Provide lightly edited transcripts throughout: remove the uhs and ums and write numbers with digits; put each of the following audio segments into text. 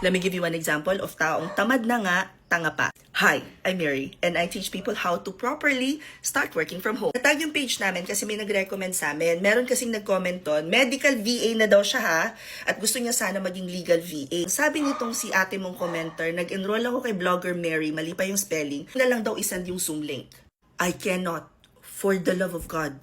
Let me give you an example of taong tamad na nga, tanga pa. Hi, I'm Mary, and I teach people how to properly start working from home. Natag yung page namin kasi may nag-recommend sa amin. Meron kasing nag-comment on, medical VA na daw siya ha, at gusto niya sana maging legal VA. Sabi nitong si ate mong commenter, nag-enroll ako kay Blogger Mary, mali pa yung spelling, na lang daw isend yung Zoom link. I cannot, for the love of God.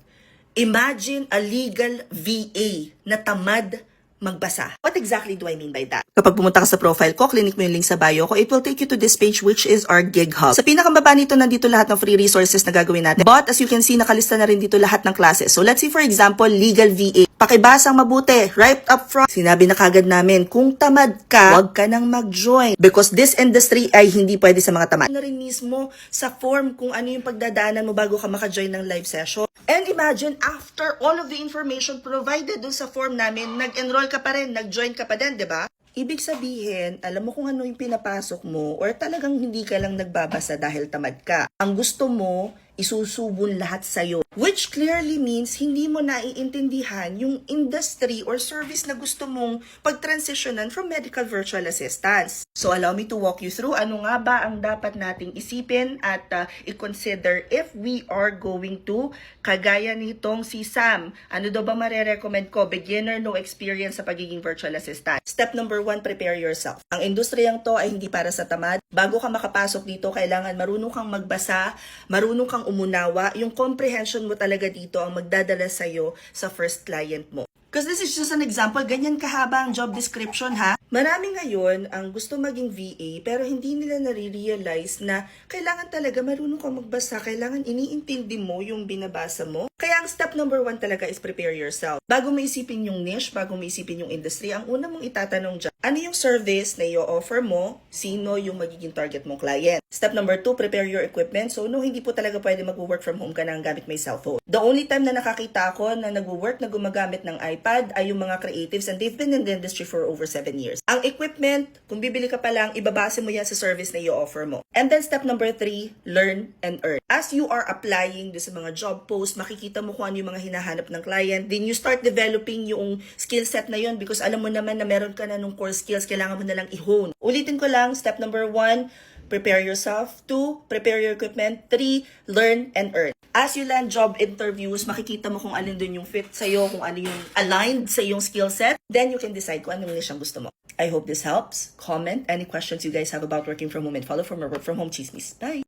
Imagine a legal VA na tamad magbasa. What exactly do I mean by that? Kapag pumunta ka sa profile ko, clinic mo yung link sa bio ko, it will take you to this page which is our Gig Hub. Sa pinakababa nito, nandito lahat ng free resources na gagawin natin. But as you can see, nakalista na rin dito lahat ng classes. So let's see for example, legal VA. Pakibasang mabuti, right up front. Sinabi na kagad namin, kung tamad ka, huwag ka nang mag-join. Because this industry ay hindi pwede sa mga tamad. Ano rin mismo sa form kung ano yung pagdadaanan mo bago ka maka-join ng live session. And imagine, after all of the information provided dun sa form namin, nag-enroll ka pa rin, nag-join ka pa din, di ba? Ibig sabihin, alam mo kung ano yung pinapasok mo or talagang hindi ka lang nagbabasa dahil tamad ka. Ang gusto mo, isusubon lahat sa'yo. Which clearly means hindi mo naiintindihan yung industry or service na gusto mong pag-transitionan from medical virtual assistance. So allow me to walk you through ano nga ba ang dapat nating isipin at i-consider if we are going to kagaya nitong si Sam. Ano daw ba marerecommend ko? Beginner, no experience sa pagiging virtual assistant. Step number 1, prepare yourself. Ang industriyang to ay hindi para sa tamad. Bago ka makapasok dito, kailangan marunong kang magbasa, marunong kang umunawa, yung comprehension mo talaga dito ang magdadala sa'yo sa first client mo. Because this is just an example, ganyan kahaba ang job description ha. Marami ngayon ang gusto maging VA pero hindi nila nare-realize na kailangan talaga marunong kang magbasa, kailangan iniintindi mo yung binabasa mo. Kaya ang step number 1 talaga is prepare yourself. Bago mo isipin yung niche, bago mo isipin yung industry, ang una mong itatanong dyan, ano yung service na i-offer mo, sino yung magiging target mong client. Step number 2, prepare your equipment. So no, hindi po talaga pwede mag-work from home ka na gamit may cellphone. The only time na nakakita ako na nag-work na gumagamit ng iPad ay yung mga creatives and they've been in the industry for over 7 years. Ang equipment, kung bibili ka pa lang, ibabase mo yan sa service na i-offer mo. And then step number 3, learn and earn. As you are applying sa mga job posts, makikita mo kung ano yung mga hinahanap ng client. Then you start developing yung skill set na yun because alam mo naman na meron ka na nung core skills, kailangan mo na lang i-hone. Ulitin ko lang, step number 1, prepare yourself. 2, prepare your equipment. 3, learn and earn. As you land job interviews, makikita mo kung alin dun yung fit sa'yo, kung ano yung aligned sa iyong skill set. Then you can decide kung anong niche ang gusto mo. I hope this helps. Comment any questions you guys have about working from home and follow for more work from home chismis. Bye!